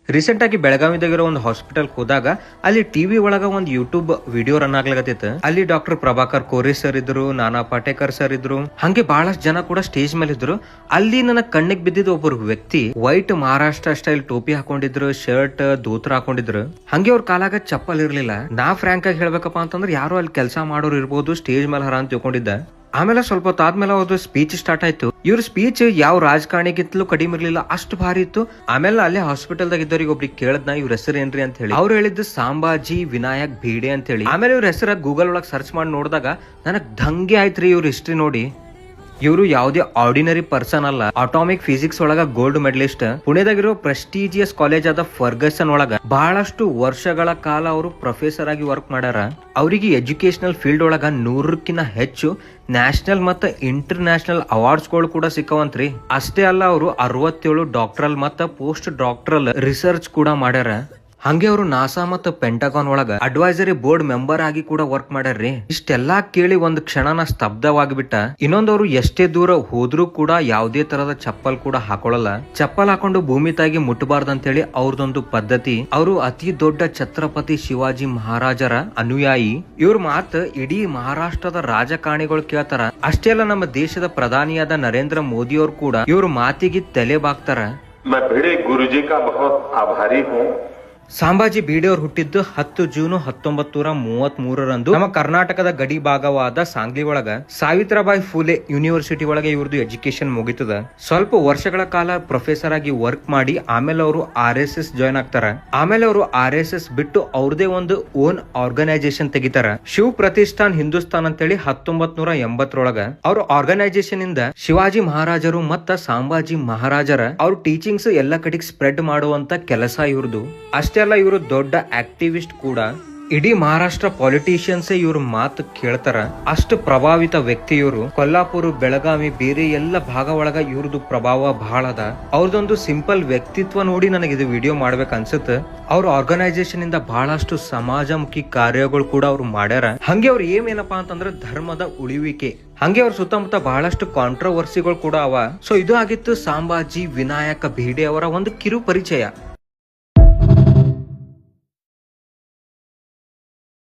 Recent ಆಗಿ ಬೆಳಗಾವಿದಾಗಿರೋ ಒಂದು hospital ಹೋದಾಗ ಅಲ್ಲಿ ಟಿವಿ ಒಳಗ ಒಂದು ಯೂಟ್ಯೂಬ್ ವಿಡಿಯೋ ರನ್ ಆಗ್ಲಾಗತ್ತಿತ್ತು. ಅಲ್ಲಿ ಡಾಕ್ಟರ್ ಪ್ರಭಾಕರ್ ಕೋರೆ ಸರ್ ಇದ್ರು, ನಾನಾ ಪಾಟೇಕರ್ ಸರ್ ಇದ್ರು, ಹಂಗೆ ಬಹಳಷ್ಟು ಜನ ಕೂಡ ಸ್ಟೇಜ್ ಮೇಲೆ ಇದ್ರು. ಅಲ್ಲಿ ನನ್ನ ಕಣ್ಣಿಗೆ ಬಿದ್ದಿದ್ದ ಒಬ್ಬರು ವ್ಯಕ್ತಿ ವೈಟ್ ಮಹಾರಾಷ್ಟ್ರ ಸ್ಟೈಲ್ ಟೋಪಿ ಹಾಕೊಂಡಿದ್ರು, ಶರ್ಟ್ ದೋತ್ರ ಹಾಕೊಂಡಿದ್ರು. ಹಂಗೆ ಅವ್ರ ಕಾಲಾಗ ಚಪ್ಪಲ್ ಇರ್ಲಿಲ್ಲ. ನಾ ಫ್ರಾಂಕ್ ಆಗಿ ಹೇಳ್ಬೇಕಪ್ಪ ಅಂತಂದ್ರೆ ಯಾರು ಅಲ್ಲಿ ಕೆಲಸ ಮಾಡೋರು ಇರ್ಬೋದು, ಸ್ಟೇಜ್ ಮೇಲೆ ಹರ ಅಂತ ತಿಳ್ಕೊಂಡಿದ್ದ. ಆಮೇಲೆ ಸ್ವಲ್ಪ ಹೊತ್ತಾದ್ಮೇಲೆ ಅವ್ರದ್ದು ಸ್ಪೀಚ್ ಸ್ಟಾರ್ಟ್ ಆಯ್ತು. ಇವ್ರ ಸ್ಪೀಚ್ ಯಾವ ರಾಜಕಾರಣಿಗಿಂತಲೂ ಕಡಿಮೆ ಇರ್ಲಿಲ್ಲ, ಅಷ್ಟು ಭಾರಿ ಇತ್ತು. ಆಮೇಲೆ ಅಲ್ಲೇ ಹಾಸ್ಪಿಟಲ್ದಾಗ ಇದ್ದವ್ರಿಗೆ ಒಬ್ರಿಗೆ ಕೇಳದ್ನ ಇವ್ರ ಹೆಸರು ಏನ್ರಿ ಅಂತ ಹೇಳಿ. ಅವ್ರು ಹೇಳಿದ್ದು ಸಾಂಬಾಜಿ ವಿನಾಯಕ್ ಭೀಡೆ ಅಂತ ಹೇಳಿ. ಆಮೇಲೆ ಇವ್ರ ಹೆಸರ ಗೂಗಲ್ ಒಳಗೆ ಸರ್ಚ್ ಮಾಡಿ ನೋಡಿದಾಗ ನನಗ್ ದಂಗೆ ಆಯ್ತ್ರಿ ಇವ್ರ ಹಿಸ್ಟ್ರಿ ನೋಡಿ. ಇವರು ಯಾವುದೇ ಆರ್ಡಿನರಿ ಪರ್ಸನ್ ಅಲ್ಲ. ಅಟಾಮಿಕ್ ಫಿಸಿಕ್ಸ್ ಒಳಗ ಗೋಲ್ಡ್ ಮೆಡಲಿಸ್ಟ್. ಪುಣೆದಾಗಿರೋ ಪ್ರೆಸ್ಟೀಜಿಯಸ್ ಕಾಲೇಜ್ ಆದ ಫರ್ಗಸನ್ ಒಳಗ ಬಹಳಷ್ಟು ವರ್ಷಗಳ ಕಾಲ ಅವರು ಪ್ರೊಫೆಸರ್ ಆಗಿ ವರ್ಕ್ ಮಾಡ್ಯಾರ. ಅವರಿಗೆ ಎಜುಕೇಶನಲ್ ಫೀಲ್ಡ್ ಒಳಗ 100ಕ್ಕಿಂತ ಹೆಚ್ಚು ನ್ಯಾಷನಲ್ ಮತ್ತು ಇಂಟರ್ ನ್ಯಾಷನಲ್ ಅವಾರ್ಡ್ಸ್ ಗಳು ಕೂಡ ಸಿಕ್ಕವಂತ್ರಿ. ಅಷ್ಟೇ ಅಲ್ಲ, ಅವರು 67 ಡಾಕ್ಟರಲ್ ಮತ್ತು ಪೋಸ್ಟ್ ಡಾಕ್ಟರಲ್ ರಿಸರ್ಚ್ ಕೂಡ ಮಾಡ್ಯಾರ. ಹಂಗೆ ಅವರು ನಾಸಾ ಮತ್ತು ಪೆಂಟಗಾನ್ ಒಳಗ ಅಡ್ವೈಸರಿ ಬೋರ್ಡ್ ಮೆಂಬರ್ ಆಗಿ ಕೂಡ ವರ್ಕ್ ಮಾಡ್ಯಾರ್ರಿ. ಇಷ್ಟೆಲ್ಲಾ ಕೇಳಿ ಒಂದ್ ಕ್ಷಣನ ಸ್ತಬ್ಧವಾಗಿಬಿಟ್ಟ. ಇನ್ನೊಂದವ್ರು ಎಷ್ಟೇ ದೂರ ಹೋದ್ರೂ ಕೂಡ ಯಾವುದೇ ತರದ ಚಪ್ಪಲ್ ಕೂಡ ಹಾಕೊಳ್ಳಲ್ಲ. ಚಪ್ಪಲ್ ಹಾಕೊಂಡು ಭೂಮಿ ತಾಗಿ ಮುಟ್ಟಬಾರ್ದಂತ ಹೇಳಿ ಅವ್ರದೊಂದು ಪದ್ಧತಿ. ಅವರು ಅತಿ ದೊಡ್ಡ ಛತ್ರಪತಿ ಶಿವಾಜಿ ಮಹಾರಾಜರ ಅನುಯಾಯಿ. ಇವ್ರ ಮಾತ್ ಇಡೀ ಮಹಾರಾಷ್ಟ್ರದ ರಾಜಕಾರಣಿಗಳು ಕೇಳ್ತಾರ. ಅಷ್ಟೇ ಅಲ್ಲ, ನಮ್ಮ ದೇಶದ ಪ್ರಧಾನಿಯಾದ ನರೇಂದ್ರ ಮೋದಿ ಅವರು ಕೂಡ ಇವ್ರ ಮಾತಿಗೆ ತಲೆ ಬಾಗ್ತಾರ. ಸಾಂಬಾಜಿ ಭೀಡೆ ಅವರು ಹುಟ್ಟಿದ್ದು 10 ಜೂನ್ 1933 ನಮ್ಮ ಕರ್ನಾಟಕದ ಗಡಿ ಭಾಗವಾದ ಸಾಂಗ್ಲಿ ಒಳಗ ಸಾವಿತ್ರಾಬಾಯಿ ಫುಲೆ ಯೂನಿವರ್ಸಿಟಿ ಒಳಗೆ ಇವ್ರದ್ದು ಎಜುಕೇಶನ್ ಮುಗಿತದ. ಸ್ವಲ್ಪ ವರ್ಷಗಳ ಕಾಲ ಪ್ರೊಫೆಸರ್ ಆಗಿ ವರ್ಕ್ ಮಾಡಿ ಆಮೇಲೆ ಅವರು RSS ಜಾಯ್ನ್ ಆಗ್ತಾರ. ಆಮೇಲೆ ಅವರು RSS ಬಿಟ್ಟು ಅವ್ರದೇ ಒಂದು ಓನ್ ಆರ್ಗನೈಸೇಷನ್ ತೆಗಿತಾರ, ಶಿವ್ ಪ್ರತಿಷ್ಠಾನ್ ಹಿಂದೂಸ್ತಾನ್ ಅಂತೇಳಿ. 1980 ಅವ್ರ ಆರ್ಗನೈಸೇಷನ್ ಇಂದ ಶಿವಾಜಿ ಮಹಾರಾಜರು ಮತ್ತ ಸಾಂಬಾಜಿ ಮಹಾರಾಜರ ಅವ್ರ ಟೀಚಿಂಗ್ಸ್ ಎಲ್ಲ ಕಡೆಗೆ ಸ್ಪ್ರೆಡ್ ಮಾಡುವಂತ ಕೆಲಸ ಇವ್ರದು. ಅಷ್ಟೇ ಅಲ್ಲ, ಇವರು ದೊಡ್ಡ ಆಕ್ಟಿವಿಸ್ಟ್ ಕೂಡ. ಇಡೀ ಮಹಾರಾಷ್ಟ್ರ ಪಾಲಿಟಿಷಿಯನ್ಸ್ ಇವ್ರ ಮಾತು ಕೇಳ್ತಾರ, ಅಷ್ಟು ಪ್ರಭಾವಿತ ವ್ಯಕ್ತಿ ಇವರು. ಕೊಲ್ಲಾಪುರ, ಬೆಳಗಾವಿ, ಬೇರೆ ಎಲ್ಲ ಭಾಗ ಒಳಗ ಇವ್ರದ್ದು ಪ್ರಭಾವ ಬಹಳ ಅದ. ಅವ್ರದೊಂದು ಸಿಂಪಲ್ ವ್ಯಕ್ತಿತ್ವ ನೋಡಿ ನನಗೆ ಇದು ವಿಡಿಯೋ ಮಾಡ್ಬೇಕು ಅನ್ಸುತ್ತೆ. ಅವ್ರ ಆರ್ಗನೈಸೇಷನ್ ಇಂದ ಬಹಳಷ್ಟು ಸಮಾಜಮುಖಿ ಕಾರ್ಯಗಳು ಕೂಡ ಅವ್ರು ಮಾಡ್ಯಾರ. ಹಂಗೆ ಅವ್ರ ಏನಪ್ಪಾ ಅಂತಂದ್ರೆ ಧರ್ಮದ ಉಳಿವಿಕೆ. ಹಂಗೆ ಅವ್ರ ಸುತ್ತಮುತ್ತ ಬಹಳಷ್ಟು ಕಾಂಟ್ರವರ್ಸಿಗಳು ಕೂಡ ಅವ. ಸೊ ಇದು ಆಗಿತ್ತು ಸಾಂಬಾಜಿ ವಿನಾಯಕ ಭೀಡೆ ಅವರ ಒಂದು ಕಿರು ಪರಿಚಯ.